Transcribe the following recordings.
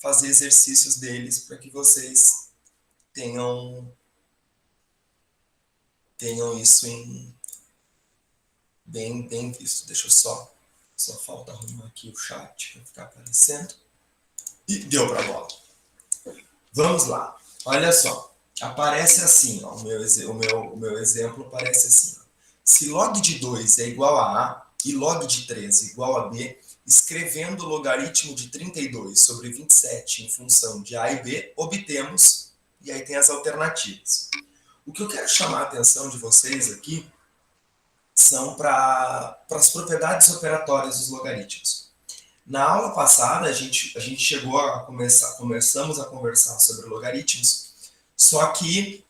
fazer exercícios deles para que vocês tenham isso bem visto. Deixa eu só falta arrumar aqui o chat para ficar aparecendo. E deu para a bola. Vamos lá. Olha só. Aparece assim, ó, o meu exemplo aparece assim. Ó. Se log de 2 é igual a A e log de 3 é igual a B, escrevendo o logaritmo de 32 sobre 27 em função de A e B, obtemos, e aí tem as alternativas. O que eu quero chamar a atenção de vocês aqui são para as propriedades operatórias dos logaritmos. Na aula passada, a gente chegou a começamos a conversar sobre logaritmos, só que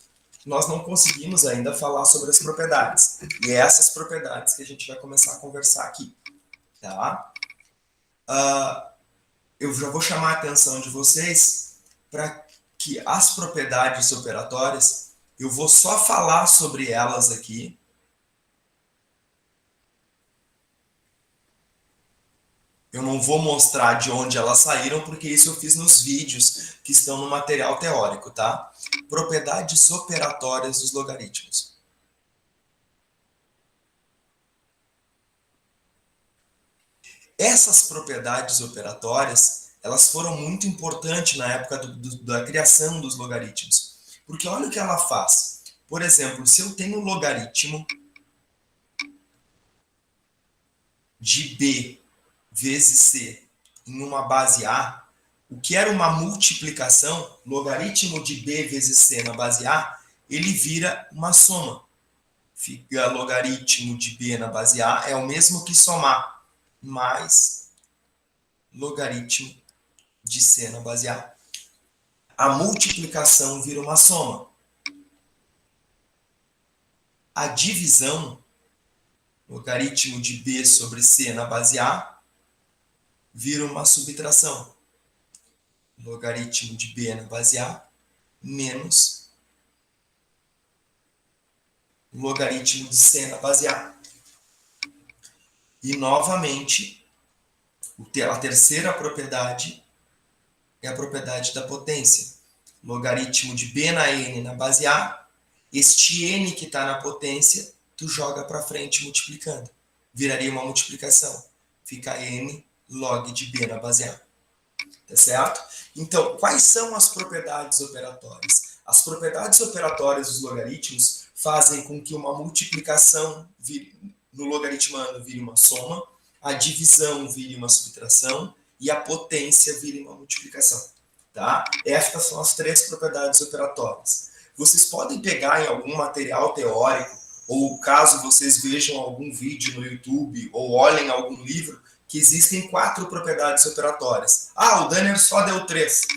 nós não conseguimos ainda falar sobre as propriedades. E é essas propriedades que a gente vai começar a conversar aqui. Tá? Eu já vou chamar a atenção de vocês para que as propriedades operatórias, eu vou só falar sobre elas aqui. Eu não vou mostrar de onde elas saíram, porque isso eu fiz nos vídeos que estão no material teórico, tá? Propriedades operatórias dos logaritmos. Essas propriedades operatórias, elas foram muito importantes na época da criação dos logaritmos. Porque olha o que ela faz. Por exemplo, se eu tenho um logaritmo de B vezes C em uma base A, o que era uma multiplicação, logaritmo de B vezes C na base A, ele vira uma soma. Fica logaritmo de B na base A é o mesmo que somar, mais logaritmo de C na base A. A multiplicação vira uma soma. A divisão, logaritmo de B sobre C na base A, vira uma subtração. Logaritmo de B na base A menos logaritmo de C na base A. E, novamente, a terceira propriedade é a propriedade da potência. Logaritmo de B na N na base A, este N que está na potência, tu joga para frente multiplicando. Viraria uma multiplicação. Fica N log de B na base A. Tá certo? Então, quais são as propriedades operatórias? As propriedades operatórias dos logaritmos fazem com que uma multiplicação no logaritmano vire uma soma, a divisão vire uma subtração e a potência vire uma multiplicação. Tá? Estas são as três propriedades operatórias. Vocês podem pegar em algum material teórico, ou caso vocês vejam algum vídeo no YouTube, ou olhem algum livro, que existem 4 propriedades operatórias. Ah, o Danner só deu 3.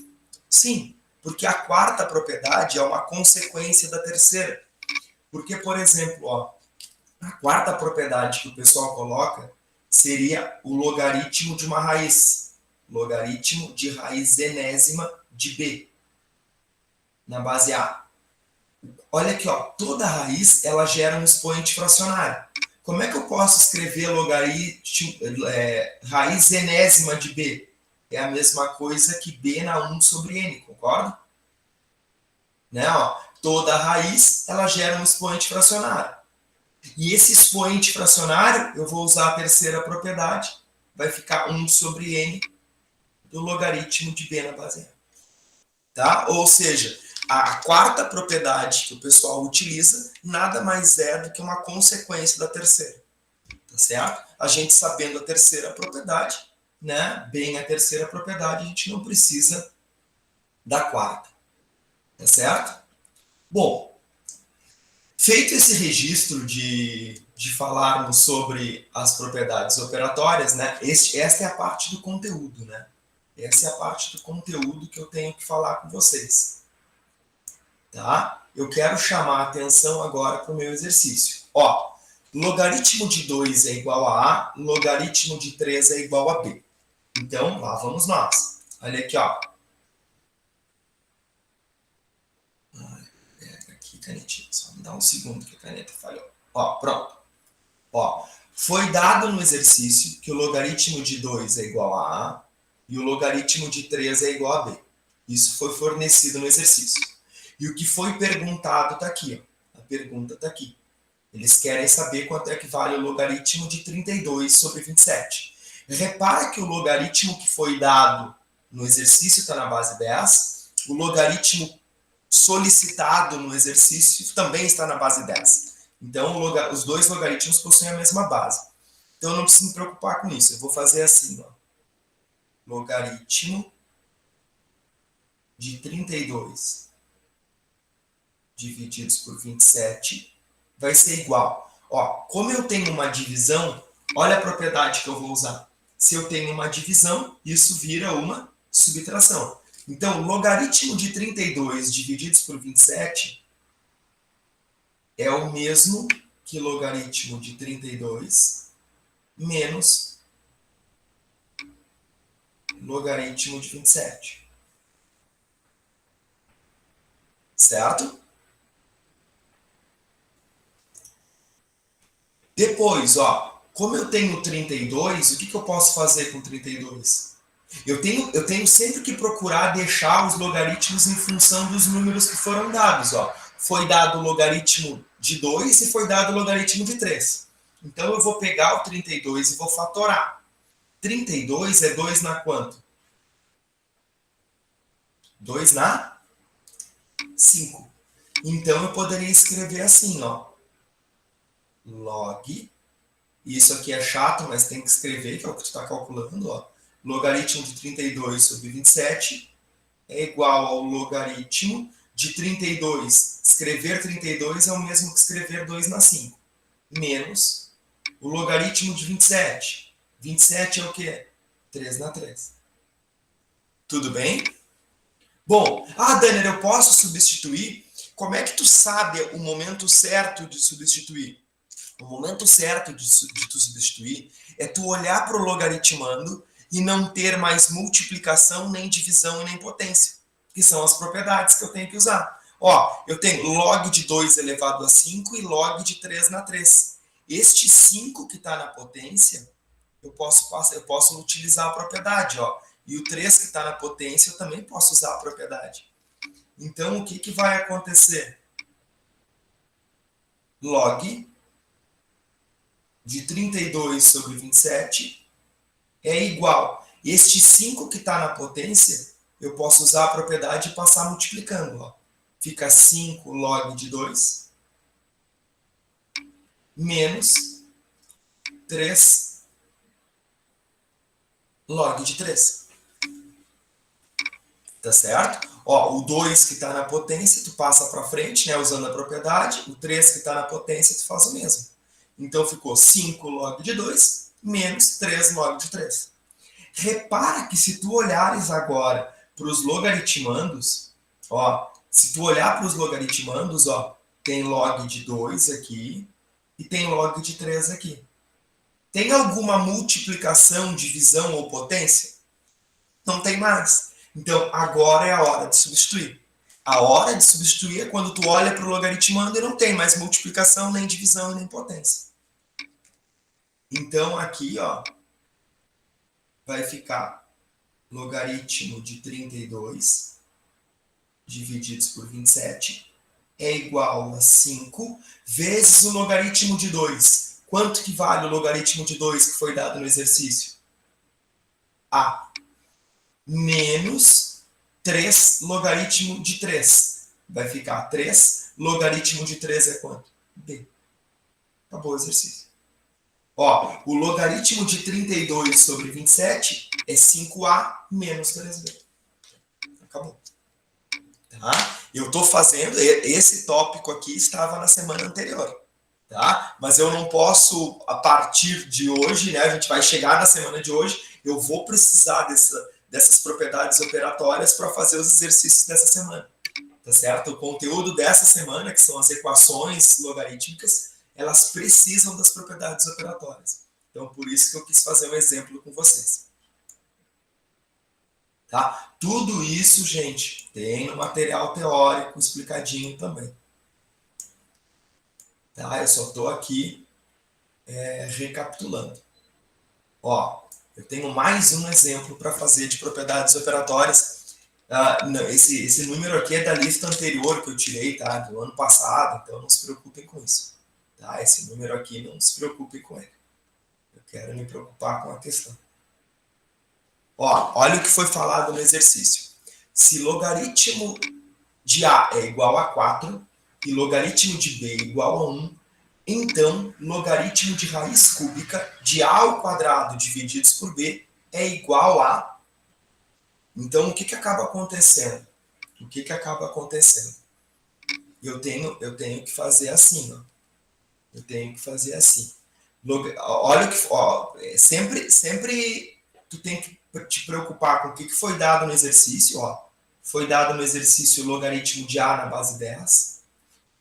Sim, porque a quarta propriedade é uma consequência da terceira. Porque, por exemplo, ó, a quarta propriedade que o pessoal coloca seria o logaritmo de uma raiz. Logaritmo de raiz enésima de B, na base A. Olha aqui, ó, toda raiz ela gera um expoente fracionário. Como é que eu posso escrever raiz enésima de B? É a mesma coisa que B na 1 sobre N, concorda? Né? Ó, toda raiz ela gera um expoente fracionário. E esse expoente fracionário, eu vou usar a terceira propriedade, vai ficar 1 sobre N do logaritmo de B na base A. Tá? Ou seja, a quarta propriedade que o pessoal utiliza nada mais é do que uma consequência da terceira. Tá certo? A gente sabendo a terceira propriedade, né? Bem a terceira propriedade, a gente não precisa da quarta. Tá certo? Bom, feito esse registro de falarmos sobre as propriedades operatórias, né? Esta é a parte do conteúdo, né? Essa é a parte do conteúdo que eu tenho que falar com vocês. Tá? Eu quero chamar a atenção agora para o meu exercício. Ó, logaritmo de 2 é igual a A, logaritmo de 3 é igual a B. Então, lá vamos nós. Olha aqui, ó. Pega aqui, canetinha. Só me dá um segundo que a caneta falhou. Ó, pronto. Ó, foi dado no exercício que o logaritmo de 2 é igual a A, E o logaritmo de 3 é igual a b. Isso foi fornecido no exercício. E o que foi perguntado está aqui. Ó. A pergunta está aqui. Eles querem saber quanto é que vale o logaritmo de 32 sobre 27. Repara que o logaritmo que foi dado no exercício está na base 10. O logaritmo solicitado no exercício também está na base 10. Então, os dois logaritmos possuem a mesma base. Então, eu não preciso me preocupar com isso. Eu vou fazer assim, ó. Logaritmo de 32 divididos por 27 vai ser igual. Ó, como eu tenho uma divisão, olha a propriedade que eu vou usar. Se eu tenho uma divisão, isso vira uma subtração. Então, logaritmo de 32 divididos por 27 é o mesmo que logaritmo de 32 menos logaritmo de 27. Certo? Depois, ó, como eu tenho 32, o que eu posso fazer com 32? Eu tenho sempre que procurar deixar os logaritmos em função dos números que foram dados. Ó. Foi dado o logaritmo de 2 e foi dado o logaritmo de 3. Então, eu vou pegar o 32 e vou fatorar. 32 é 2 na quanto? 2 na 5. Então, eu poderia escrever assim, ó. Log, isso aqui é chato, mas tem que escrever, que é o que tu está calculando, ó. Logaritmo de 32 sobre 27 é igual ao logaritmo de 32. Escrever 32 é o mesmo que escrever 2 na 5. Menos o logaritmo de 27. 27 é o quê? 3 na 3. Tudo bem? Bom, Daniel, eu posso substituir? Como é que tu sabe o momento certo de substituir? O momento certo de tu substituir é tu olhar para o logaritmando e não ter mais multiplicação, nem divisão e nem potência, que são as propriedades que eu tenho que usar. Ó, eu tenho log de 2 elevado a 5 e log de 3 na 3. Este 5 que está na potência, eu posso utilizar a propriedade. Ó, e o 3 que está na potência, eu também posso usar a propriedade. Então, o que vai acontecer? Log de 32 sobre 27 é igual. Este 5 que está na potência, eu posso usar a propriedade e passar multiplicando. Ó. Fica 5 log de 2 menos 3 log de 3. Tá certo? Ó, o 2 que está na potência, tu passa para frente, né, usando a propriedade. O 3 que está na potência, tu faz o mesmo. Então, ficou 5 log de 2 menos 3 log de 3. Repara que se tu olhares agora para os logaritmandos, ó, se tu olhar para os logaritmandos, ó, tem log de 2 aqui e tem log de 3 aqui. Tem alguma multiplicação, divisão ou potência? Não tem mais. Então, agora é a hora de substituir. A hora de substituir é quando tu olha para o logaritmando e não tem mais multiplicação, nem divisão, nem potência. Então, aqui, ó, vai ficar logaritmo de 32 divididos por 27 é igual a 5 vezes o logaritmo de 2. Quanto que vale o logaritmo de 2 que foi dado no exercício? A. Menos 3 logaritmo de 3. Vai ficar 3. Logaritmo de 3 é quanto? B. Acabou o exercício. Ó, o logaritmo de 32 sobre 27 é 5A menos 3B. Acabou. Tá? Eu estou fazendo, esse tópico aqui estava na semana anterior. Tá? Mas eu não posso, a partir de hoje, né, a gente vai chegar na semana de hoje, eu vou precisar dessas propriedades operatórias para fazer os exercícios dessa semana. Tá certo? O conteúdo dessa semana, que são as equações logarítmicas, elas precisam das propriedades operatórias. Então, por isso que eu quis fazer um exemplo com vocês. Tá? Tudo isso, gente, tem no material teórico explicadinho também. Tá? Eu só estou aqui recapitulando. Ó, Eu tenho mais um exemplo para fazer de propriedades operatórias. Esse número aqui é da lista anterior que eu tirei, tá? Do ano passado, então não se preocupem com isso. Tá? Esse número aqui, não se preocupem com ele. Eu quero me preocupar com a questão. Ó, olha o que foi falado no exercício. Se logaritmo de A é igual a 4 e logaritmo de B é igual a 1, então logaritmo de raiz cúbica de A ao quadrado divididos por B é igual a... Então, o que acaba acontecendo? O que acaba acontecendo? Eu tenho que fazer assim, ó. Eu tenho que fazer assim. Olha que... Ó, sempre tu tem que te preocupar com o que foi dado no exercício, ó. Foi dado no exercício o logaritmo de A na base 10.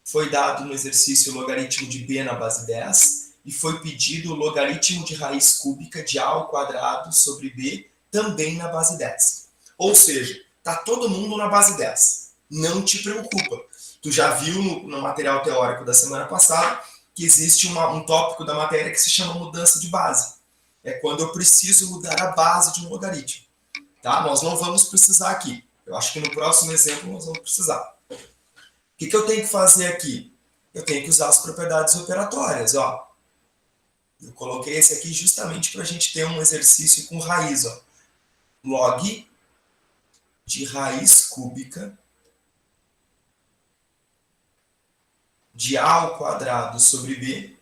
Foi dado no exercício o logaritmo de B na base 10. E foi pedido o logaritmo de raiz cúbica de A ao quadrado sobre B também na base 10. Ou seja, está todo mundo na base 10. Não te preocupa. Tu já viu no material teórico da semana passada que existe um tópico da matéria que se chama mudança de base. É quando eu preciso mudar a base de um logaritmo. Tá? Nós não vamos precisar aqui. Eu acho que no próximo exemplo nós vamos precisar. O que eu tenho que fazer aqui? Eu tenho que usar as propriedades operatórias. Ó. Eu coloquei esse aqui justamente para a gente ter um exercício com raiz. Ó. Log de raiz cúbica de A ao quadrado sobre B.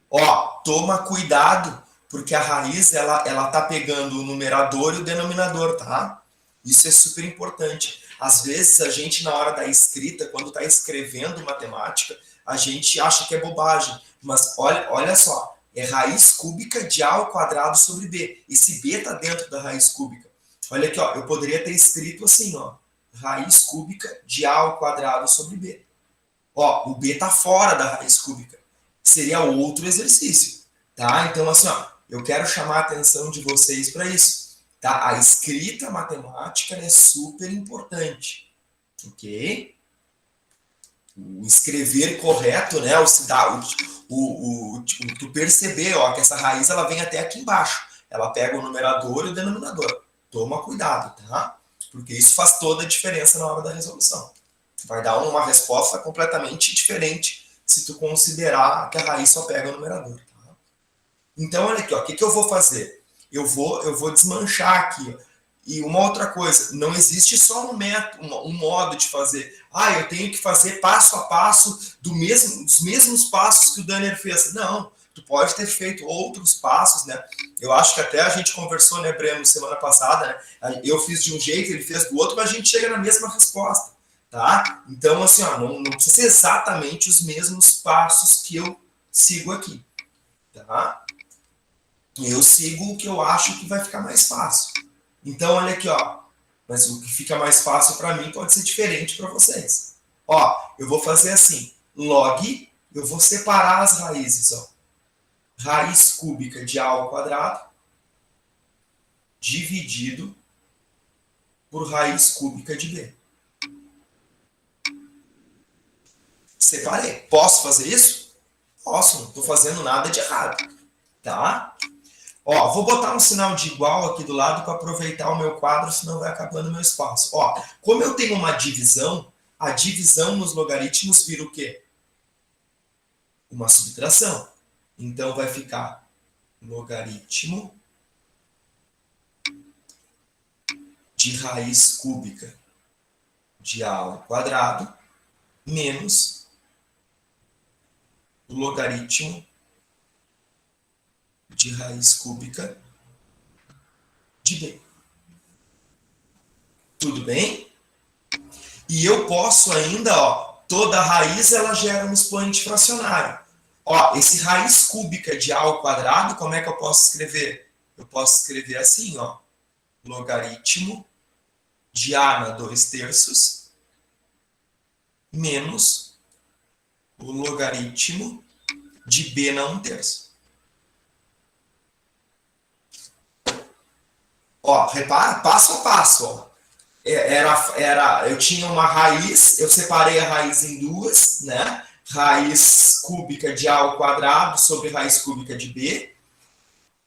Ó, toma cuidado, porque a raiz ela tá pegando o numerador e o denominador, tá? Isso é super importante. Às vezes a gente, na hora da escrita, quando está escrevendo matemática, a gente acha que é bobagem. Mas olha só, é raiz cúbica de A ao quadrado sobre B. Esse B está dentro da raiz cúbica. Olha aqui, ó, eu poderia ter escrito assim, ó, raiz cúbica de A ao quadrado sobre B. Ó, o B está fora da raiz cúbica. Seria outro exercício, tá? Então, assim, ó, eu quero chamar a atenção de vocês para isso, tá? A escrita matemática é super importante, ok? O escrever correto, né? Tu perceber, ó, que essa raiz ela vem até aqui embaixo. Ela pega o numerador e o denominador. Toma cuidado, tá? Porque isso faz toda a diferença na hora da resolução. Vai dar uma resposta completamente diferente se tu considerar que a raiz só pega o numerador. Tá? Então, olha aqui, ó, o que eu vou fazer? Eu vou desmanchar aqui. Ó. E uma outra coisa, não existe só um método, um modo de fazer. Ah, eu tenho que fazer passo a passo dos mesmos passos que o Danner fez. Não, tu pode ter feito outros passos, né? Eu acho que até a gente conversou, né, Breno, semana passada, né? Eu fiz de um jeito, ele fez do outro, mas a gente chega na mesma resposta. Tá? Então, assim, ó, não precisa ser exatamente os mesmos passos que eu sigo aqui. Tá? Eu sigo o que eu acho que vai ficar mais fácil. Então, olha aqui, ó. Mas o que fica mais fácil para mim pode ser diferente para vocês. Ó, eu vou fazer assim. Log, eu vou separar as raízes, ó. Raiz cúbica de A ao quadrado dividido por raiz cúbica de B. Separei. Posso fazer isso? Posso, não estou fazendo nada de errado. Tá? Ó, vou botar um sinal de igual aqui do lado para aproveitar o meu quadro, senão vai acabando o meu espaço. Ó, como eu tenho uma divisão, a divisão nos logaritmos vira o quê? Uma subtração. Então vai ficar logaritmo de raiz cúbica de A ao quadrado menos o logaritmo de raiz cúbica de B. Tudo bem? E eu posso ainda, ó, toda raiz ela gera um expoente fracionário. Ó, esse raiz cúbica de A ao quadrado, como é que eu posso escrever? Eu posso escrever assim, ó, logaritmo de A na 2/3 menos o logaritmo de B na 1/3. Ó, repara, passo a passo, ó. Eu tinha uma raiz, eu separei a raiz em duas, né? Raiz cúbica de A ao quadrado sobre raiz cúbica de B.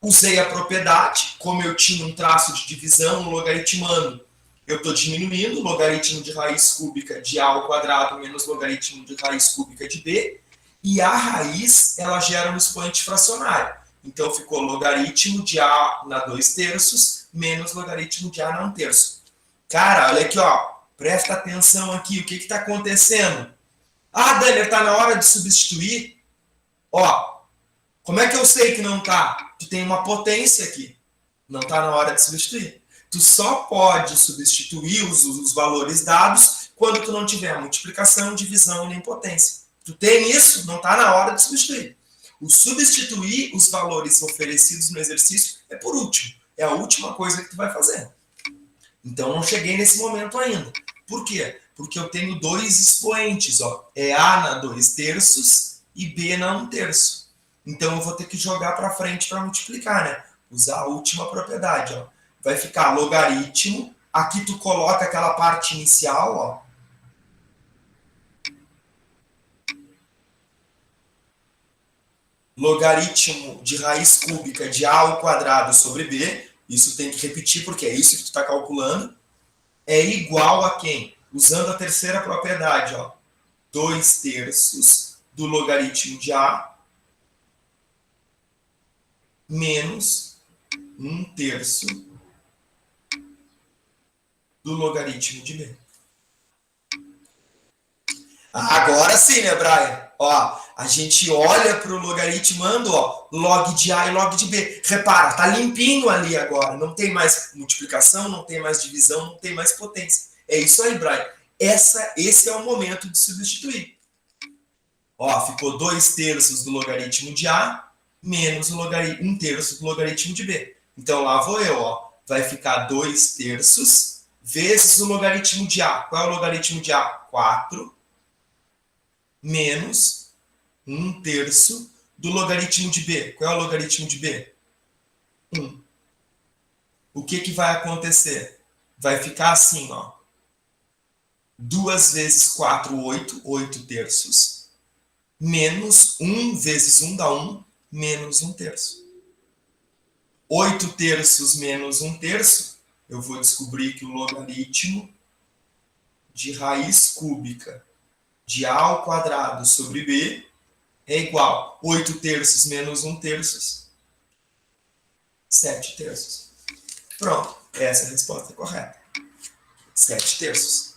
Usei a propriedade, como eu tinha um traço de divisão, um logaritmando, eu estou diminuindo, logaritmo de raiz cúbica de A ao quadrado menos logaritmo de raiz cúbica de B, e a raiz, ela gera um expoente fracionário. Então, ficou logaritmo de A na 2/3 menos logaritmo de A na 1/3. Cara, olha aqui, ó, presta atenção aqui, o que está acontecendo? Ah, Daniel, está na hora de substituir? Ó, como é que eu sei que não está? Tu tem uma potência aqui. Não está na hora de substituir. Tu só pode substituir os valores dados quando tu não tiver multiplicação, divisão nem potência. Tu tem isso, não está na hora de substituir. O substituir os valores oferecidos no exercício é por último. É a última coisa que tu vai fazer. Então, não cheguei nesse momento ainda. Por quê? Porque eu tenho dois expoentes. Ó. É A na 2/3 e B na 1/3. Então, eu vou ter que jogar para frente para multiplicar, né? Usar a última propriedade. Ó. Vai ficar logaritmo. Aqui tu coloca aquela parte inicial, ó. Logaritmo de raiz cúbica de A ao quadrado sobre B. Isso tem que repetir, porque é isso que tu está calculando. É igual a quem? Usando a terceira propriedade, ó. 2/3 do logaritmo de A menos 1/3 do logaritmo de B. Agora sim, né, Brian? Ó, a gente olha para o logaritmando, ó, log de A e log de B. Repara, tá limpinho ali agora. Não tem mais multiplicação, não tem mais divisão, não tem mais potência. É isso aí, Brian. Esse é o momento de substituir. Ó, ficou 2/3 do logaritmo de A menos o 1/3 do logaritmo de B. Então, lá vou eu, ó. Vai ficar 2/3 vezes o logaritmo de A. Qual é o logaritmo de A? 4 menos 1/3 do logaritmo de B. Qual é o logaritmo de B? 1. O que vai acontecer? Vai ficar assim, ó. 2 vezes 4, 8, 8/3. Menos 1 vezes 1 dá 1, menos 1/3. 8/3 menos 1/3, eu vou descobrir que o logaritmo de raiz cúbica de A ao quadrado sobre B é igual a 8/3 menos 1/3, 7/3. Pronto, essa é a resposta correta. 7/3.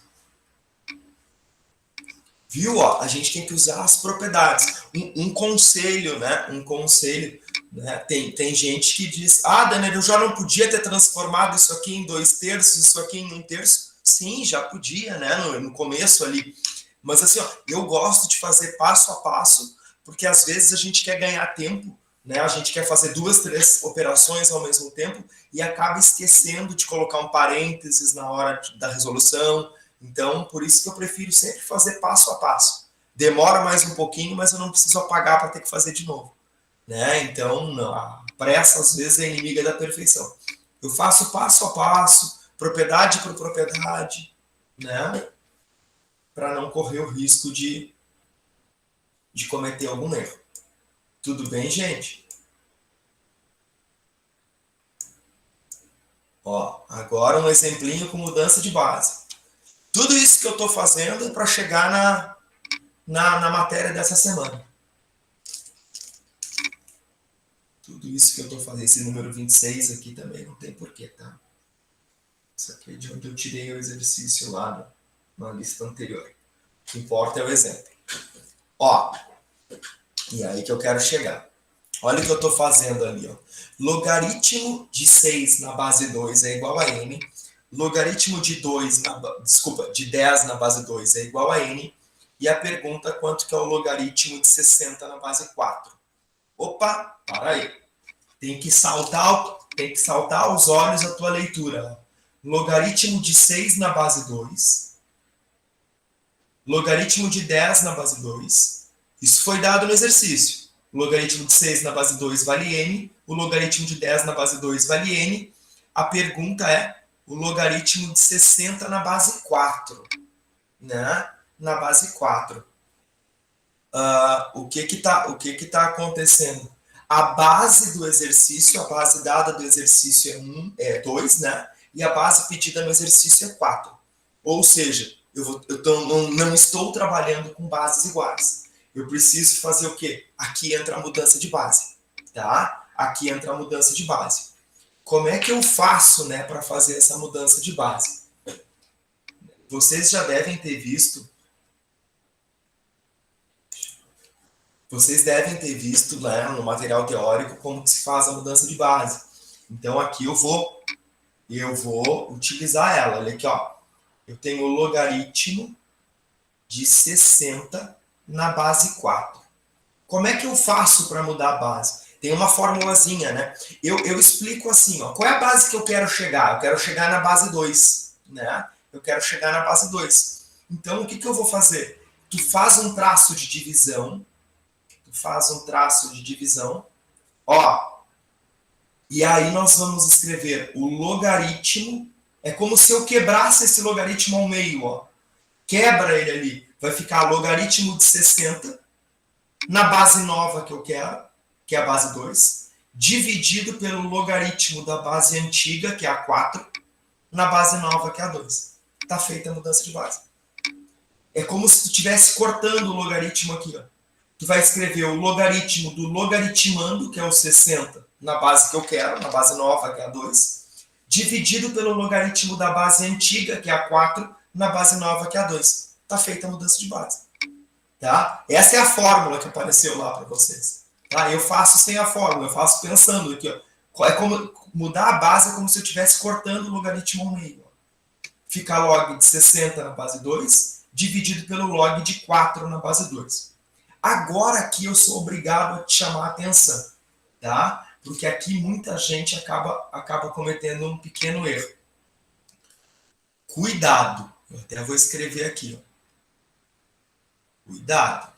Viu? Ó, a gente tem que usar as propriedades. Um conselho, né? Um conselho. Né? Tem gente que diz, ah, Daniel, eu já não podia ter transformado isso aqui em 2/3, isso aqui em 1/3. Sim, já podia, né? No começo ali. Mas assim, ó, eu gosto de fazer passo a passo, porque às vezes a gente quer ganhar tempo, né? A gente quer fazer 2, 3 operações ao mesmo tempo e acaba esquecendo de colocar um parênteses na hora da resolução. Então, por isso que eu prefiro sempre fazer passo a passo. Demora mais um pouquinho, mas eu não preciso apagar para ter que fazer de novo. Né? Então, não, a pressa às vezes é inimiga da perfeição. Eu faço passo a passo, propriedade por propriedade, né? Para não correr o risco de cometer algum erro. Tudo bem, gente? Ó, agora um exemplinho com mudança de base. Tudo isso que eu estou fazendo é para chegar na matéria dessa semana. Tudo isso que eu estou fazendo, esse número 26 aqui também não tem porquê, tá? Isso aqui é de onde eu tirei o exercício lá na lista anterior. O que importa é o exemplo. Ó, e aí que eu quero chegar. Olha o que eu estou fazendo ali, ó. Logaritmo de 6 na base 2 é igual a n. Logaritmo de 10 na base 2 é igual a n. E a pergunta é quanto que é o logaritmo de 60 na base 4. Opa, para aí. Tem que saltar aos olhos a tua leitura. Logaritmo de 6 na base 2. Logaritmo de 10 na base 2. Isso foi dado no exercício. O logaritmo de 6 na base 2 vale n. O logaritmo de 10 na base 2 vale n. A pergunta é o logaritmo de 60 na base 4. Né? Na base 4. O que está acontecendo? a base do exercício, a base dada do exercício é 2, né? E a base pedida no exercício é 4. Ou seja, não estou trabalhando com bases iguais. Eu preciso fazer o quê? Aqui entra a mudança de base, tá? Aqui entra a mudança de base. Como é que eu faço, né, para fazer essa mudança de base? Vocês já devem ter visto. Vocês devem ter visto, né, no material teórico como que se faz a mudança de base. Então aqui eu vou utilizar ela. Olha aqui, ó. Eu tenho o logaritmo de 60 na base 4. Como é que eu faço para mudar a base? Tem uma formulazinha, né? Eu explico assim, ó. Qual é a base que eu quero chegar? Eu quero chegar na base 2, né? Eu quero chegar na base 2. Então, o que eu vou fazer? Tu faz um traço de divisão. Ó, e aí nós vamos escrever o logaritmo. É como se eu quebrasse esse logaritmo ao meio, ó. Quebra ele ali. Vai ficar logaritmo de 60 na base nova que eu quero, que é a base 2, dividido pelo logaritmo da base antiga, que é a 4, na base nova, que é a 2. Tá feita a mudança de base. É como se tu estivesse cortando o logaritmo aqui, ó. Tu vai escrever o logaritmo do logaritmando, que é o 60, na base que eu quero, na base nova, que é a 2, dividido pelo logaritmo da base antiga, que é a 4, na base nova, que é a 2. Tá feita a mudança de base. Tá? Essa é a fórmula que apareceu lá para vocês. Tá? Eu faço sem a fórmula, eu faço pensando aqui. Ó. É como mudar a base é como se eu estivesse cortando o logaritmo ao meio. Ó. Fica log de 60 na base 2, dividido pelo log de 4 na base 2. Agora aqui eu sou obrigado a te chamar a atenção, tá? Porque aqui muita gente acaba cometendo um pequeno erro. Cuidado. Eu até vou escrever aqui, ó. Cuidado.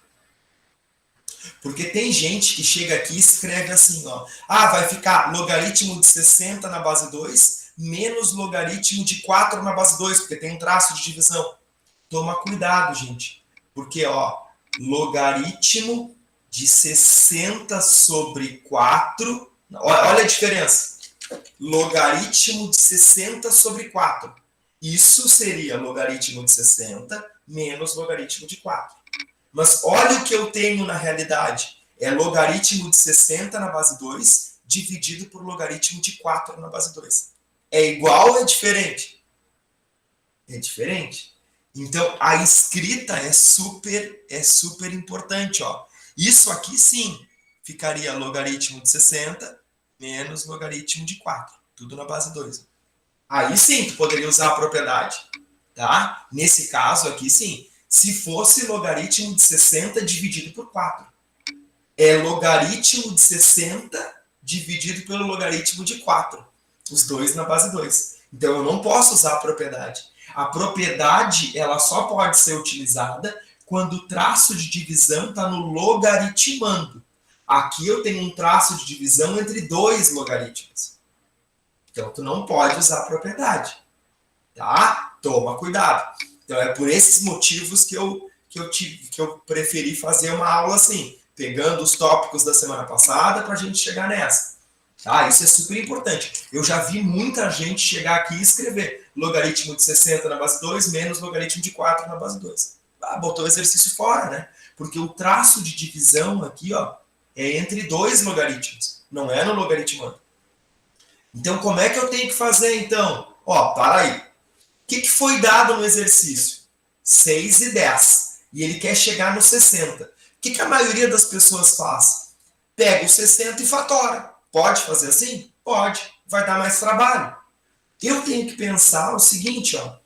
Porque tem gente que chega aqui e escreve assim, ó. Ah, vai ficar logaritmo de 60 na base 2 menos logaritmo de 4 na base 2, porque tem um traço de divisão. Toma cuidado, gente. Porque, ó, logaritmo de 60 sobre 4... Olha a diferença. Logaritmo de 60 sobre 4. Isso seria logaritmo de 60 menos logaritmo de 4. Mas olha o que eu tenho na realidade. É logaritmo de 60 na base 2 dividido por logaritmo de 4 na base 2. É igual ou é diferente? É diferente. Então, a escrita é super importante. Ó. Isso aqui, sim, ficaria logaritmo de 60 menos logaritmo de 4. Tudo na base 2. Aí, sim, tu poderia usar a propriedade. Tá? Nesse caso aqui, sim. Se fosse logaritmo de 60 dividido por 4. É logaritmo de 60 dividido pelo logaritmo de 4. Os dois na base 2. Então, eu não posso usar a propriedade. A propriedade, ela só pode ser utilizada quando o traço de divisão está no logaritmando. Aqui eu tenho um traço de divisão entre dois logaritmos. Então, tu não pode usar a propriedade. Tá? Toma cuidado. Então, é por esses motivos que eu preferi fazer uma aula assim, pegando os tópicos da semana passada para a gente chegar nessa. Tá? Isso é super importante. Eu já vi muita gente chegar aqui e escrever logaritmo de 60 na base 2 menos logaritmo de 4 na base 2. Ah, botou o exercício fora, né? Porque o traço de divisão aqui, ó, é entre dois logaritmos, não é no logaritmando. Então, como é que eu tenho que fazer, então? Ó, para aí. O que foi dado no exercício? 6 e 10. E ele quer chegar no 60. O que a maioria das pessoas faz? Pega o 60 e fatora. Pode fazer assim? Pode. Vai dar mais trabalho. Eu tenho que pensar o seguinte, ó.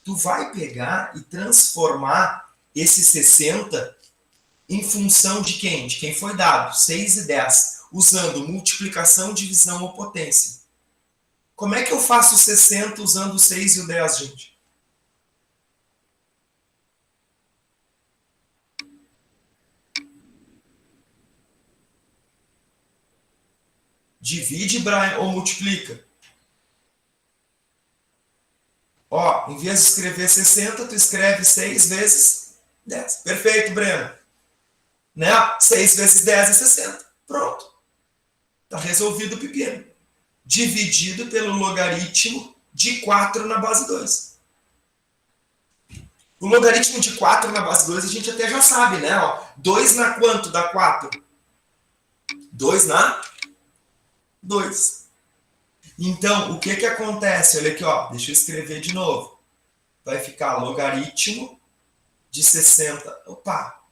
Tu vai pegar e transformar esse 60 em função de quem? De quem foi dado. 6 e 10. Usando multiplicação, divisão ou potência. Como é que eu faço 60 usando o 6 e o 10, gente? Divide, Brian, ou multiplica? Ó, em vez de escrever 60, tu escreve 6 vezes 10. Perfeito, Breno. Né? 6 vezes 10 é 60. Pronto. Está resolvido o pepino. Dividido pelo logaritmo de 4 na base 2. O logaritmo de 4 na base 2 a gente até já sabe, né? 2 na quanto dá 4? 2 na 2. Então, o que que acontece? Olha aqui, ó, deixa eu escrever de novo. Vai ficar logaritmo de 60. Opa!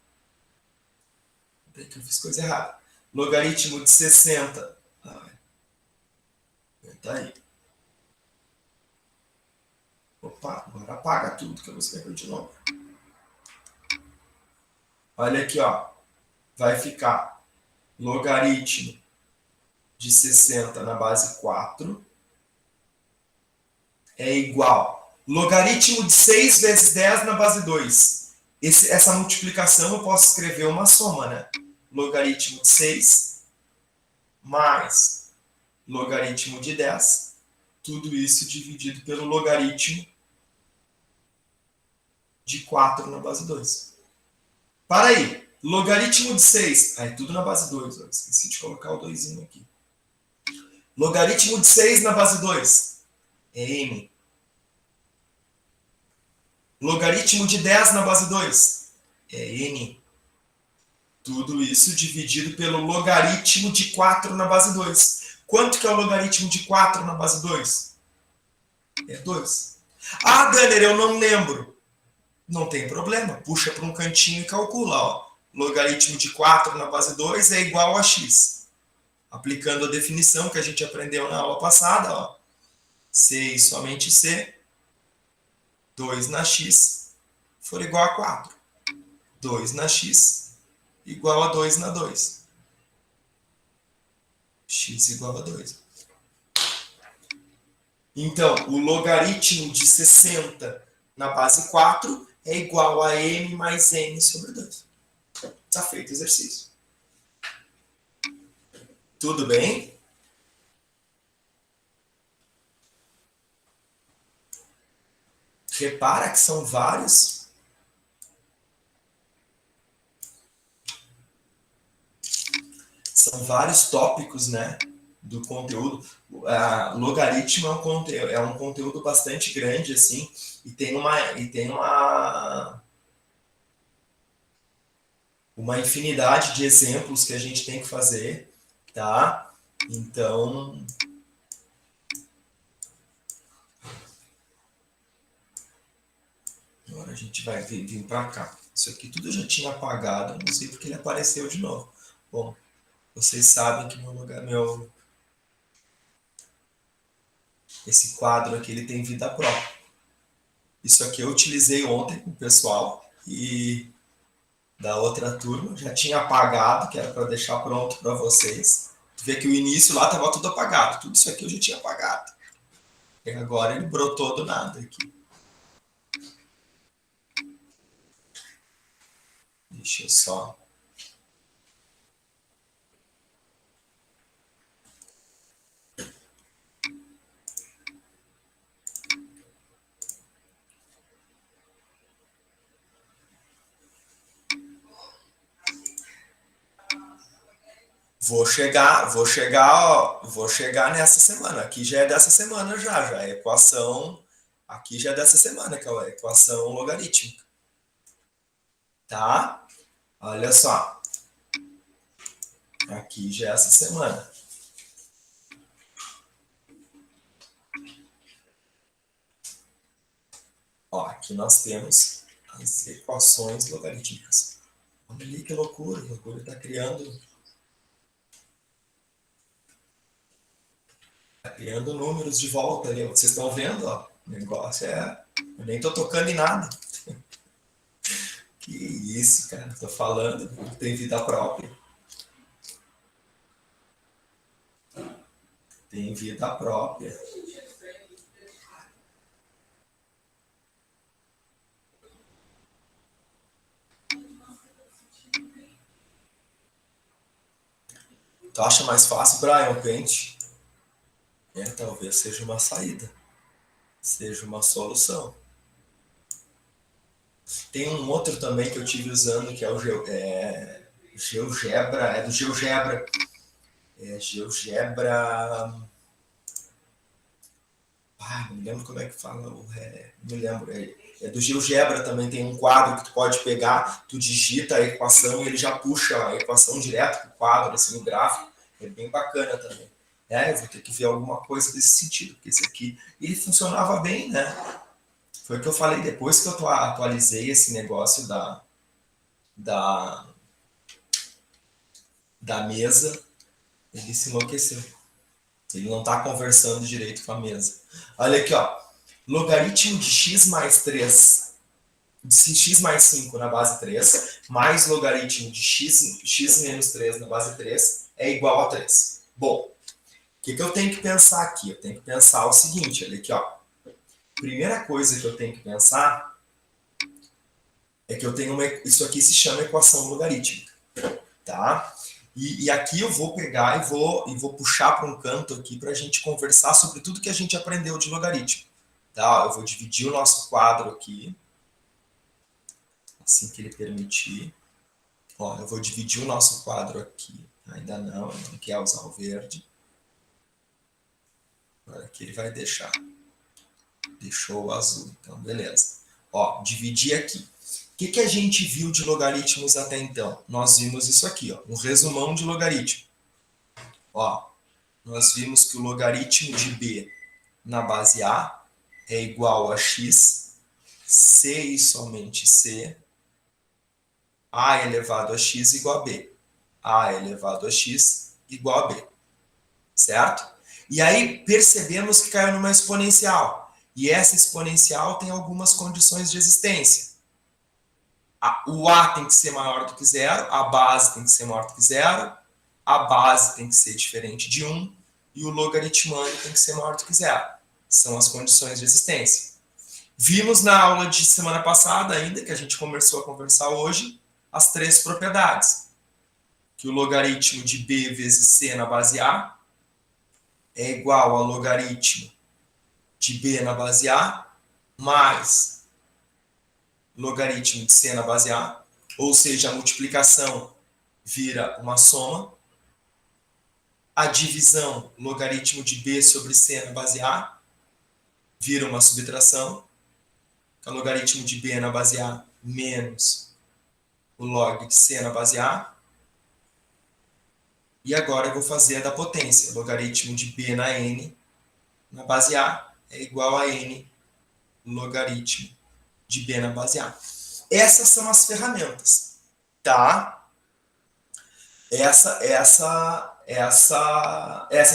Peraí que eu fiz coisa errada. Logaritmo de 60. Tá aí. Opa, agora apaga tudo que eu vou escrever de novo. Olha aqui, ó. Vai ficar logaritmo de 60 na base 4 é igual logaritmo de 6 vezes 10 na base 2. Essa multiplicação eu posso escrever uma soma, né? Logaritmo de 6 mais logaritmo de 10. Tudo isso dividido pelo logaritmo de 4 na base 2. Para aí. Logaritmo de 6. Aí, tudo na base 2. Eu esqueci de colocar o 2 aqui. Logaritmo de 6 na base 2 é m. Logaritmo de 10 na base 2 é n. Tudo isso dividido pelo logaritmo de 4 na base 2. Quanto que é o logaritmo de 4 na base 2? É 2. Ah, Danner, eu não lembro. Não tem problema. Puxa para um cantinho e calcula. Ó. Logaritmo de 4 na base 2 é igual a x. Aplicando a definição que a gente aprendeu na aula passada. Ó. C e somente C. 2 na x for igual a 4. 2 na x igual a 2 na 2. X igual a 2. Então, o logaritmo de 60 na base 4 é igual a m mais n sobre 2. Está feito o exercício. Tudo bem? Repara que são vários. São vários tópicos, né, do conteúdo. Logaritmo é um conteúdo bastante grande, assim, e tem uma infinidade de exemplos que a gente tem que fazer, tá? Então, agora a gente vai vir para cá. Isso aqui tudo eu já tinha apagado, não sei porque ele apareceu de novo. Bom, vocês sabem que esse quadro aqui ele tem vida própria. Isso aqui eu utilizei ontem com o pessoal e da outra turma, já tinha apagado, que era para deixar pronto para vocês. Tu vê que o início lá estava tudo apagado, tudo isso aqui eu já tinha apagado. E agora ele brotou do nada aqui. Deixa eu só... Vou chegar nessa semana. Aqui já é dessa semana já é equação. Aqui já é dessa semana, que é a equação logarítmica. Tá? Olha só. Aqui já é essa semana. Ó, aqui nós temos as equações logarítmicas. Olha ali que loucura. O bagulho está criando números de volta ali. Vocês estão vendo, ó. O negócio é... Eu nem estou tocando em nada. Que isso, cara. Estou falando. Tem vida própria. Tem vida própria. Tu acha mais fácil, Brian, o pente? Talvez seja uma saída. Seja uma solução. Tem um outro também que eu tive usando, que é o GeoGebra. É do GeoGebra. GeoGebra... não me lembro como é que fala, não me lembro. Do GeoGebra também tem um quadro que tu pode pegar, tu digita a equação e ele já puxa a equação direto pro quadro, assim, no gráfico. É bem bacana também. Eu vou ter que ver alguma coisa desse sentido, porque esse aqui, ele funcionava bem, né? Foi o que eu falei, depois que eu atualizei esse negócio da mesa, ele se enlouqueceu. Ele não está conversando direito com a mesa. Olha aqui, ó. Logaritmo de x mais 3, de x mais 5 na base 3, mais logaritmo de x menos 3 na base 3 é igual a 3. Bom, o que eu tenho que pensar aqui? Eu tenho que pensar o seguinte, olha aqui, ó. Primeira coisa que eu tenho que pensar é que eu tenho isso aqui se chama equação logarítmica, tá? E aqui eu vou pegar e vou puxar para um canto aqui para a gente conversar sobre tudo que a gente aprendeu de logaritmo. Tá? Eu vou dividir o nosso quadro aqui, assim que ele permitir. Ó, eu vou dividir o nosso quadro aqui. Ainda não quer usar o verde. Agora aqui ele vai deixar. Deixou o azul, então beleza. Ó, dividir aqui. O que a gente viu de logaritmos até então? Nós vimos isso aqui, ó, um resumão de logaritmo. Ó, nós vimos que o logaritmo de b na base A é igual a x, c e somente c, a elevado a x igual a b. A elevado a x igual a b. Certo? E aí percebemos que caiu numa exponencial. E essa exponencial tem algumas condições de existência. O a tem que ser maior do que zero, a base tem que ser maior do que zero, a base tem que ser diferente de 1 e o logaritmando tem que ser maior do que zero. São as condições de existência. Vimos na aula de semana passada ainda, que a gente começou a conversar hoje, as 3 propriedades. Que o logaritmo de b vezes c na base A é igual ao logaritmo de b na base A mais logaritmo de c na base A, ou seja, a multiplicação vira uma soma. A divisão, logaritmo de b sobre c na base A, vira uma subtração. O logaritmo de b na base A menos o log de c na base A. E agora eu vou fazer a da potência. Logaritmo de b na n na base A é igual a n logaritmo de b na base A. Essas são as ferramentas, tá? Essas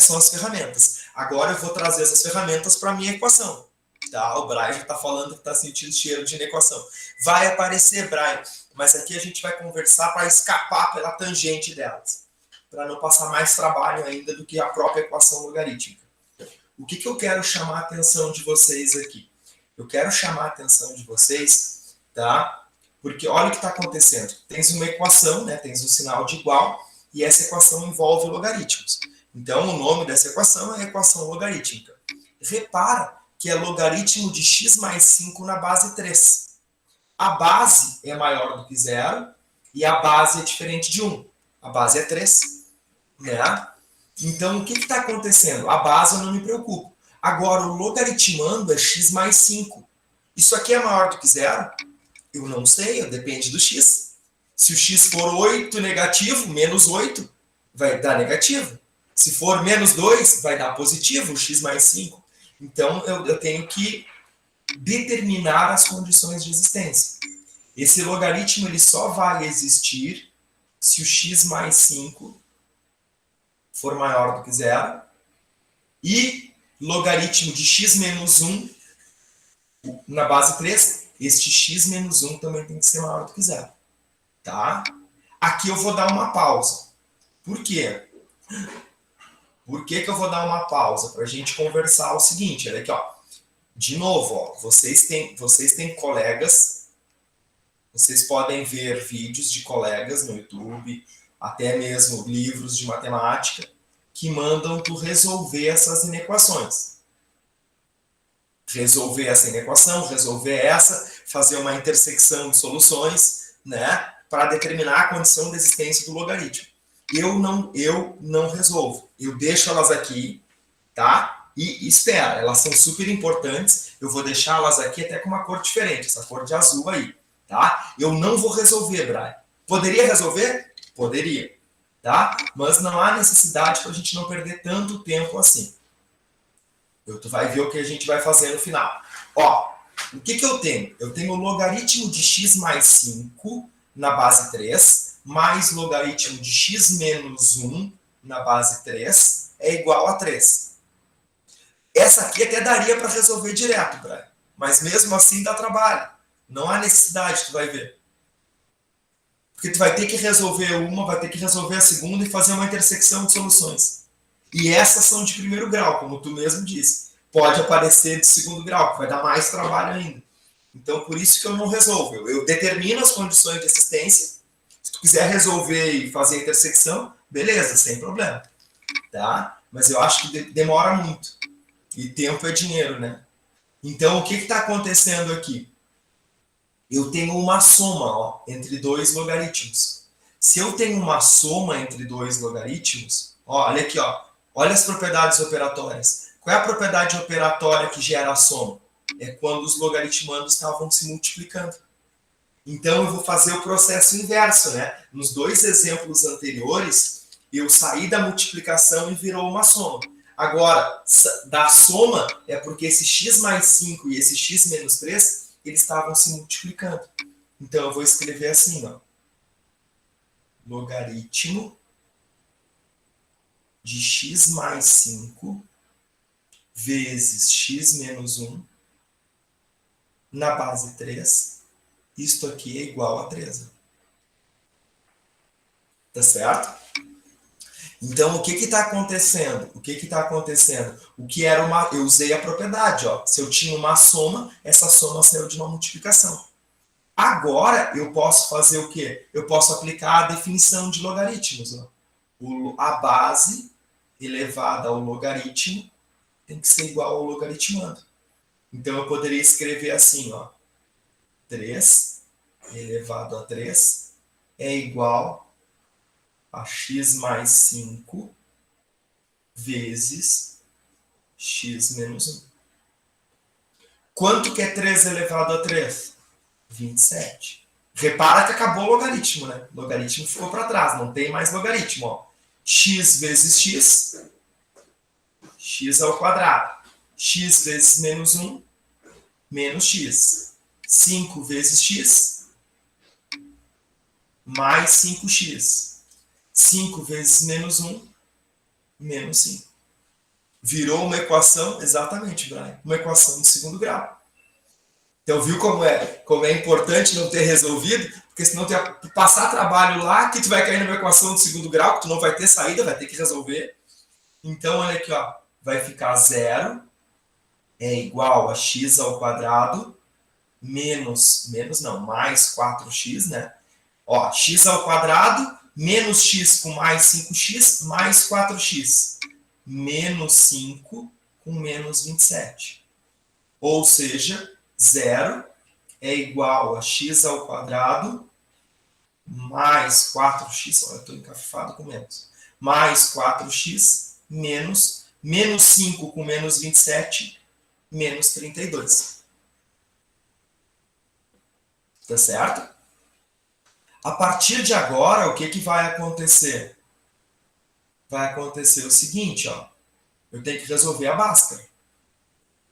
são as ferramentas. Agora eu vou trazer essas ferramentas para a minha equação. Tá? O Brian já está falando que está sentindo cheiro de inequação. Vai aparecer, Brian, mas aqui a gente vai conversar para escapar pela tangente delas, para não passar mais trabalho ainda do que a própria equação logarítmica. O que eu quero chamar a atenção de vocês aqui? Eu quero chamar a atenção de vocês, tá? Porque olha o que está acontecendo. Tens uma equação, né? Tens um sinal de igual, e essa equação envolve logaritmos. Então, o nome dessa equação é a equação logarítmica. Repara que é logaritmo de x mais 5 na base 3. A base é maior do que zero e a base é diferente de 1. A base é 3. Né? Então, o que está acontecendo? A base eu não me preocupo. Agora, o logaritmando é x mais 5. Isso aqui é maior do que zero? Eu não sei, depende do x. Se o x for 8 negativo, menos 8, vai dar negativo. Se for menos 2, vai dar positivo, o x mais 5. Então, eu tenho que determinar as condições de existência. Esse logaritmo ele só vai existir se o x mais 5 for maior do que zero. E logaritmo de x menos 1 na base 3, este x menos 1 também tem que ser maior do que zero. Tá? Aqui eu vou dar uma pausa. Por quê? Por que eu vou dar uma pausa? Para a gente conversar o seguinte, olha aqui, ó. De novo, ó, vocês têm colegas, vocês podem ver vídeos de colegas no YouTube, até mesmo livros de matemática, que mandam tu resolver essas inequações. Resolver essa inequação, resolver essa, fazer uma intersecção de soluções, né, para determinar a condição de existência do logaritmo. eu não resolvo. Eu deixo elas aqui, tá? E espera, elas são super importantes. Eu vou deixá-las aqui até com uma cor diferente, essa cor de azul aí, tá? Eu não vou resolver, Brian. Poderia resolver? Poderia, tá? Mas não há necessidade para a gente não perder tanto tempo assim. Tu vai ver o que a gente vai fazer no final. Ó, o que eu tenho? Eu tenho o logaritmo de x mais 5 na base 3, mais logaritmo de x menos 1 na base 3 é igual a 3. Essa aqui até daria para resolver direto, Brian. Mas mesmo assim dá trabalho. Não há necessidade, tu vai ver. Porque tu vai ter que resolver uma, vai ter que resolver a segunda e fazer uma intersecção de soluções. E essas são de primeiro grau, como tu mesmo disse. Pode aparecer de segundo grau, que vai dar mais trabalho ainda. Então, por isso que eu não resolvo. Eu determino as condições de existência. Se tu quiser resolver e fazer a intersecção, beleza, sem problema. Tá? Mas eu acho que demora muito. E tempo é dinheiro, né? Então, o que está acontecendo aqui? Eu tenho uma soma, ó, entre dois logaritmos. Se eu tenho uma soma entre dois logaritmos, ó, olha aqui, ó, olha as propriedades operatórias. Qual é a propriedade operatória que gera a soma? É quando os logaritmandos estavam se multiplicando. Então, eu vou fazer o processo inverso, né? Nos dois exemplos anteriores, eu saí da multiplicação e virou uma soma. Agora, da soma é porque esse x mais 5 e esse x menos 3, eles estavam se multiplicando. Então, eu vou escrever assim, ó. Logaritmo de x mais 5 vezes x menos 1 na base 3. Isto aqui é igual a 3. Tá certo? Então, o que está acontecendo? O que está acontecendo? O que era uma... Eu usei a propriedade, ó. Se eu tinha uma soma, essa soma saiu de uma multiplicação. Agora, eu posso fazer o quê? Eu posso aplicar a definição de logaritmos. Ó. A base elevada ao logaritmo tem que ser igual ao logaritmando. Então, eu poderia escrever assim, ó. 3 elevado a 3 é igual a x mais 5 vezes x menos 1. Quanto que é 3 elevado a 3? 27. Repara que acabou o logaritmo, né? O logaritmo ficou para trás, não tem mais logaritmo. Ó. X vezes x, x ao quadrado. X vezes menos 1, menos x. 5 vezes x, mais 5x. 5 vezes menos 1, menos 5. Virou uma equação, exatamente, Brian, uma equação de segundo grau. Então, viu como é importante não ter resolvido? Porque senão tu ia passar trabalho lá, que tu vai cair numa equação de segundo grau, que tu não vai ter saída, vai ter que resolver. Então, olha aqui, ó, vai ficar 0 é igual a x ao quadrado mais 4x, né? Ó, x ao quadrado menos x com mais 5x mais 4x. Menos 5 com menos 27. Ou seja, 0 é igual a x ao quadrado mais 4x, olha, eu estou encafifado com menos, mais 4x menos 5 com menos 27, menos 32. Tá certo? A partir de agora, o que vai acontecer? Vai acontecer o seguinte, ó. Eu tenho que resolver a Bhaskara.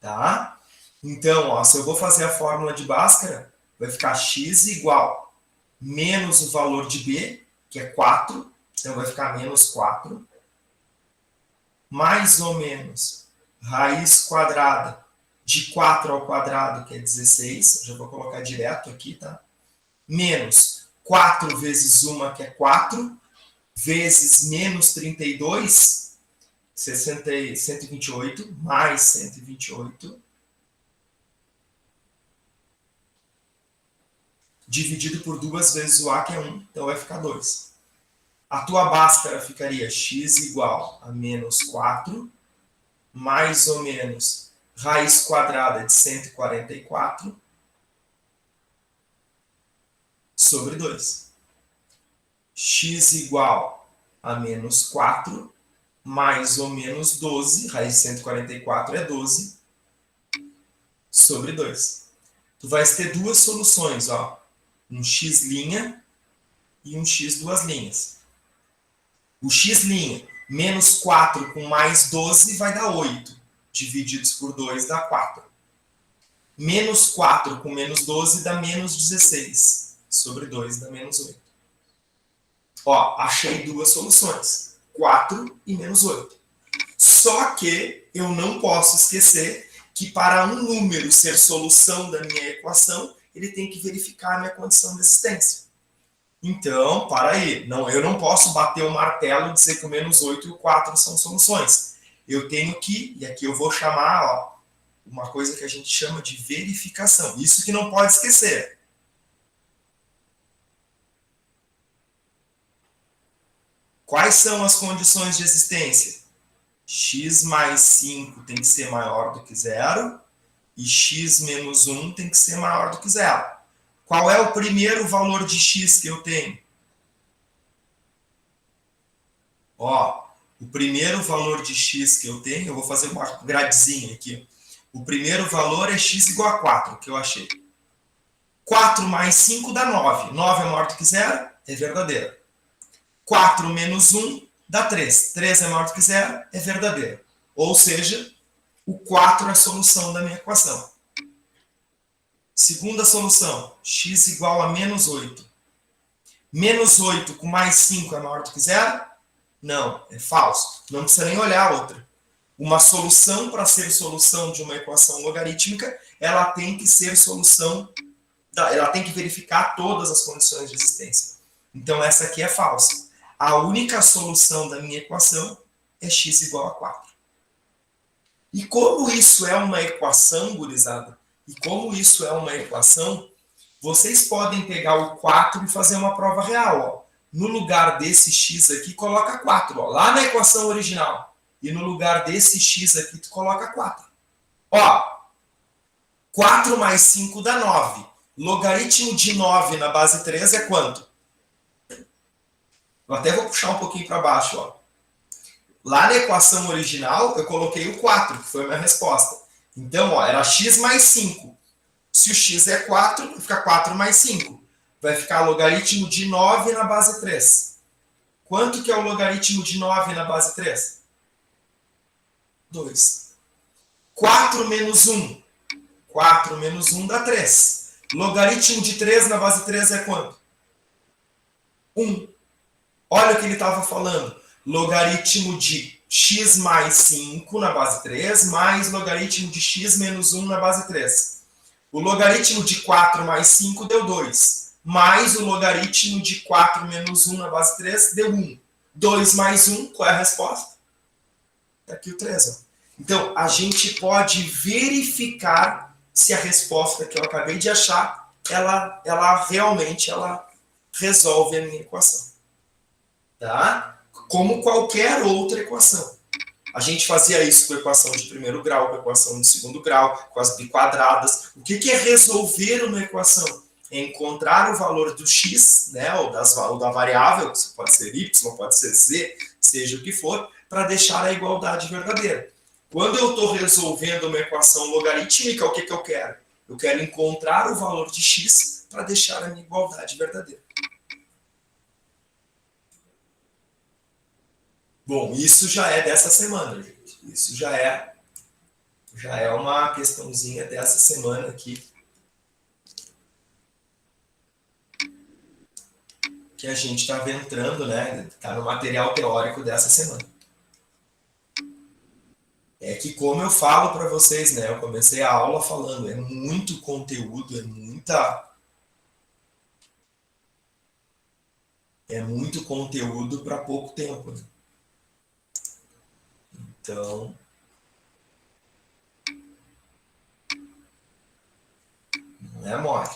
Tá? Então, ó, se eu vou fazer a fórmula de Bhaskara, vai ficar x igual menos o valor de b, que é 4, então vai ficar menos 4, mais ou menos raiz quadrada de 4 ao quadrado, que é 16, eu já vou colocar direto aqui, tá? Menos 4 vezes 1, que é 4, vezes menos 32, 128, mais 128, dividido por 2 vezes o a, que é 1, então vai ficar 2. A tua Bhaskara ficaria x igual a menos 4, mais ou menos raiz quadrada de 144, sobre 2. X igual a menos 4 mais ou menos 12, raiz de 144 é 12, sobre 2. Tu vais ter duas soluções, ó, um x' e um x duas linhas. O x', menos 4 com mais 12 vai dar 8, divididos por 2 dá 4. Menos 4 com menos 12 dá menos 16, sobre 2 dá menos 8. Ó, achei duas soluções, 4 e menos 8. Só que eu não posso esquecer que para um número ser solução da minha equação, ele tem que verificar a minha condição de existência. Então, para aí, eu não posso bater o martelo e dizer que o menos 8 e o 4 são soluções. Eu tenho que, e aqui eu vou chamar, ó, uma coisa que a gente chama de verificação. Isso que não pode esquecer. Quais são as condições de existência? X mais 5 tem que ser maior do que zero e x menos 1 tem que ser maior do que zero. Qual é o primeiro valor de x que eu tenho? Ó, o primeiro valor de x que eu tenho, eu vou fazer uma gradezinha aqui. O primeiro valor é x igual a 4, que eu achei. 4 mais 5 dá 9. 9 é maior do que zero? É verdadeiro. 4 menos 1 dá 3. 3 é maior do que zero? É verdadeiro. Ou seja, o 4 é a solução da minha equação. Segunda solução, x igual a menos 8. Menos 8 com mais 5 é maior do que zero? Não, é falso. Não precisa nem olhar a outra. Uma solução, para ser solução de uma equação logarítmica, ela tem que ser solução, ela tem que verificar todas as condições de existência. Então, essa aqui é falsa. A única solução da minha equação é x igual a 4. E como isso é uma equação, gurizada, e como isso é uma equação, vocês podem pegar o 4 e fazer uma prova real. Ó. No lugar desse x aqui, coloca 4. Ó, lá na equação original. E no lugar desse x aqui, tu coloca 4. Ó, 4 mais 5 dá 9. Logaritmo de 9 na base 3 é quanto? Eu até vou puxar um pouquinho para baixo. Ó. Lá na equação original, eu coloquei o 4, que foi a minha resposta. Então, ó, era x mais 5. Se o x é 4, vai ficar 4 mais 5. Vai ficar logaritmo de 9 na base 3. Quanto que é o logaritmo de 9 na base 3? 2. 4 menos 1. 4 menos 1 dá 3. Logaritmo de 3 na base 3 é quanto? 1. Olha o que ele estava falando. Logaritmo de x mais 5 na base 3, mais logaritmo de x menos 1 na base 3. O logaritmo de 4 mais 5 deu 2. Mais o logaritmo de 4 menos 1 na base 3 deu 1. 2 mais 1, qual é a resposta? Está aqui o 3. Ó. Então, a gente pode verificar se a resposta que eu acabei de achar, ela realmente resolve a minha equação. Tá? Como qualquer outra equação. A gente fazia isso com a equação de primeiro grau, com a equação de segundo grau, com as biquadradas. O que é resolver uma equação? É encontrar o valor do x, né, ou da variável, que pode ser y, pode ser z, seja o que for, para deixar a igualdade verdadeira. Quando eu estou resolvendo uma equação logarítmica, o que eu quero? Eu quero encontrar o valor de x para deixar a minha igualdade verdadeira. Bom, isso já é dessa semana, gente. Isso já é uma questãozinha dessa semana aqui. Que a gente está entrando, né? Está no material teórico dessa semana. É que, como eu falo para vocês, né? Eu comecei a aula falando, é muito conteúdo, é muito conteúdo para pouco tempo, né? Então, não é mole.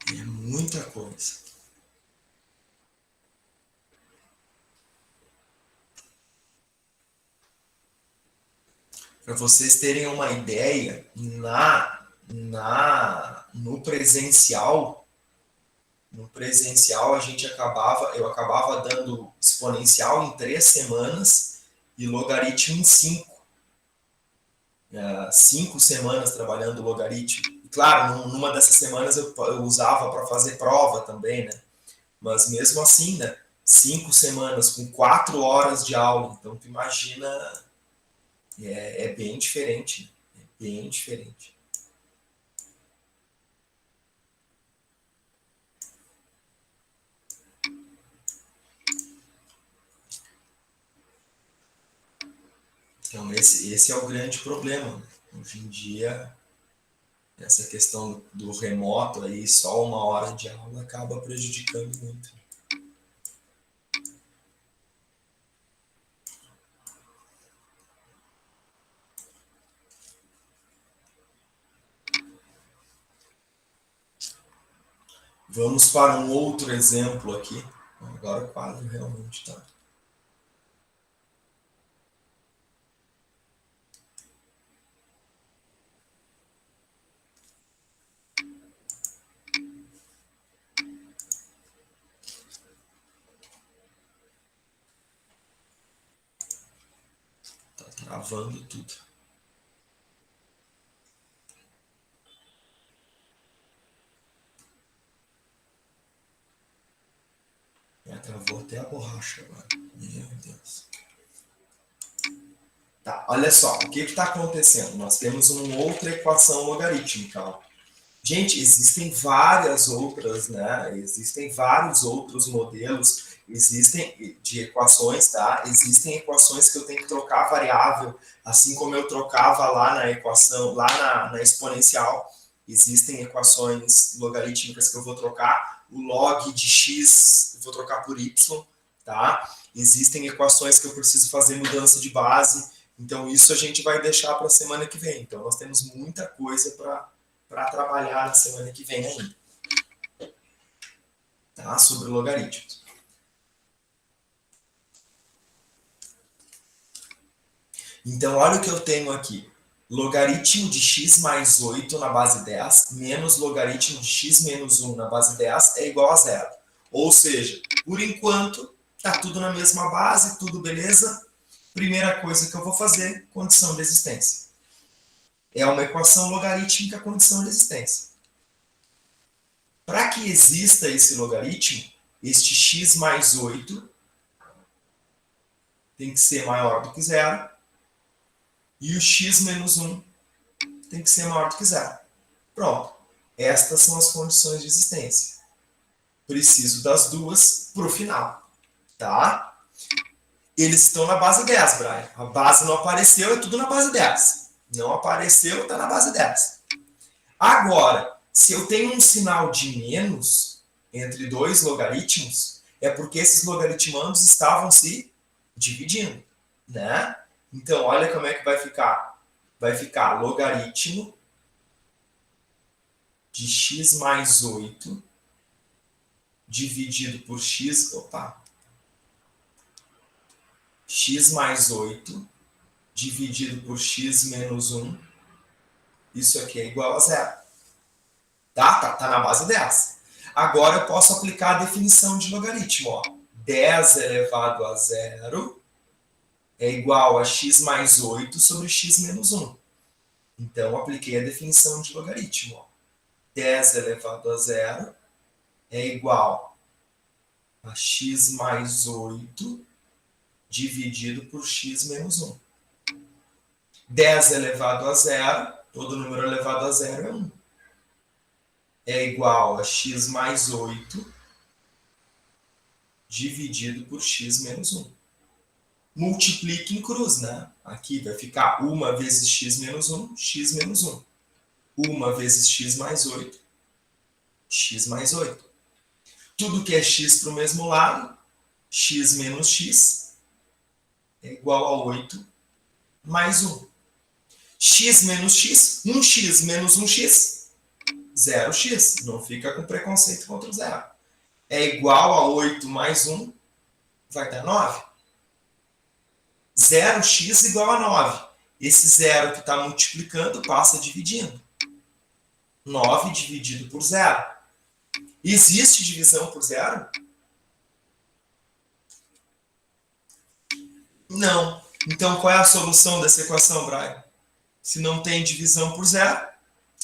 É muita coisa. Para vocês terem uma ideia, no presencial, No presencial, eu acabava dando exponencial em 3 semanas e logaritmo em 5. 5 semanas trabalhando logaritmo. E, claro, numa dessas semanas eu usava para fazer prova também, né? Mas mesmo assim, né? 5 semanas com 4 horas de aula. Então, tu imagina, é bem diferente. É bem diferente. Então, esse é o grande problema, né? Hoje em dia, essa questão do remoto aí, só 1 hora de aula acaba prejudicando muito. Vamos para um outro exemplo aqui. Agora o quadro realmente está. Tá travando tudo. Travou até a borracha agora. Meu Deus. Tá, olha só, o que está acontecendo? Nós temos uma outra equação logarítmica. Ó. Gente, existem várias outras, né? Existem vários outros modelos, existem de equações, tá? Existem equações que eu tenho que trocar a variável, assim como eu trocava lá na equação, lá na exponencial. Existem equações logarítmicas que eu vou trocar, o log de x eu vou trocar por y, tá? Existem equações que eu preciso fazer mudança de base, então isso a gente vai deixar para a semana que vem. Então nós temos muita coisa para trabalhar na semana que vem ainda, tá? Sobre logaritmos. Então, olha o que eu tenho aqui. Logaritmo de x mais 8 na base 10 menos logaritmo de x menos 1 na base 10 é igual a 0. Ou seja, por enquanto, está tudo na mesma base, tudo beleza. Primeira coisa que eu vou fazer, condição de existência. É uma equação logarítmica, condição de existência. Para que exista esse logaritmo, este x mais 8 tem que ser maior do que 0 e o x menos 1 tem que ser maior do que 0. Pronto. Estas são as condições de existência. Preciso das duas para o final. Tá? Eles estão na base 10, Brian. A base não apareceu, é tudo na base 10. Não apareceu, está na base 10. Agora, se eu tenho um sinal de menos entre dois logaritmos, é porque esses logaritmandos estavam se dividindo, né? Então, olha como é que vai ficar. Vai ficar logaritmo de x mais 8 dividido por x, x mais 8 dividido por x menos 1, isso aqui é igual a 0. Tá na base 10. Agora eu posso aplicar a definição de logaritmo. Ó. 10 elevado a 0 é igual a x mais 8 sobre x menos 1. Então, apliquei a definição de logaritmo. Ó. 10 elevado a 0 é igual a x mais 8 dividido por x menos 1. 10 elevado a 0, todo número elevado a 0 é 1. É igual a x mais 8 dividido por x menos 1. Multiplique em cruz, né? Aqui vai ficar 1 vezes x menos 1, x menos 1. 1 vezes x mais 8, x mais 8. Tudo que é x para o mesmo lado, x menos x é igual a 8 mais 1. X menos x, 1x menos 1x, 0x. Não fica com preconceito contra o 0. É igual a 8 mais 1, vai dar 9. 0x igual a 9. Esse 0 que está multiplicando passa dividindo. 9 dividido por 0. Existe divisão por zero? Não. Então, qual é a solução dessa equação, Brian? Se não tem divisão por zero,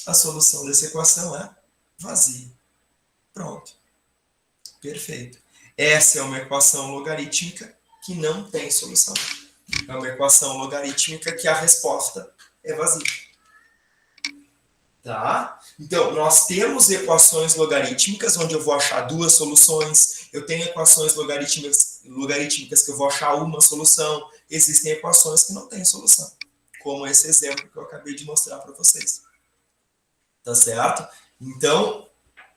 a solução dessa equação é vazia. Pronto. Perfeito. Essa é uma equação logarítmica que não tem solução. É uma equação logarítmica que a resposta é vazia. Tá? Então, nós temos equações logarítmicas, onde eu vou achar duas soluções. Eu tenho equações logarítmicas que eu vou achar uma solução. Existem equações que não têm solução, como esse exemplo que eu acabei de mostrar para vocês. Tá certo? Então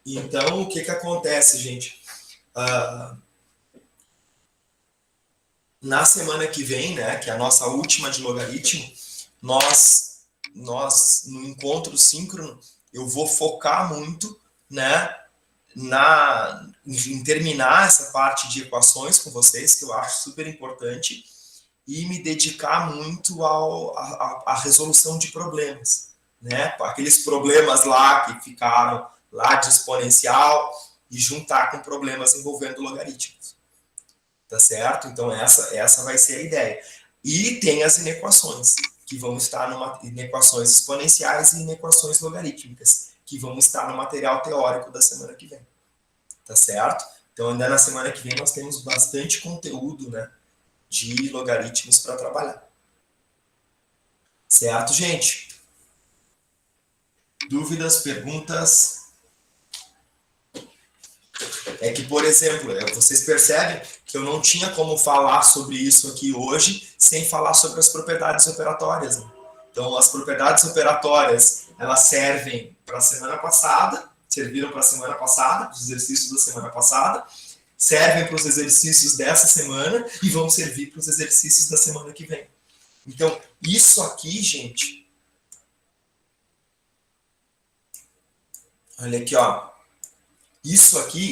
o que acontece, gente? Na semana que vem, né, que é a nossa última de logaritmo, nós no encontro síncrono, eu vou focar muito, né, em terminar essa parte de equações com vocês, que eu acho super importante, e me dedicar muito à resolução de problemas, né? Aqueles problemas lá que ficaram lá de exponencial e juntar com problemas envolvendo logaritmos. Tá certo? Então essa vai ser a ideia. E tem as inequações, que vão estar em inequações exponenciais e inequações logarítmicas, que vão estar no material teórico da semana que vem. Tá certo? Então ainda na semana que vem nós temos bastante conteúdo, né, de logaritmos para trabalhar. Certo, gente? Dúvidas, perguntas? É que, por exemplo, vocês percebem que eu não tinha como falar sobre isso aqui hoje sem falar sobre as propriedades operatórias. Né? Então, as propriedades operatórias, elas servem para a semana passada, serviram para a semana passada, os exercícios da semana passada, servem para os exercícios dessa semana e vão servir para os exercícios da semana que vem. Então, isso aqui, gente, olha aqui, ó, isso aqui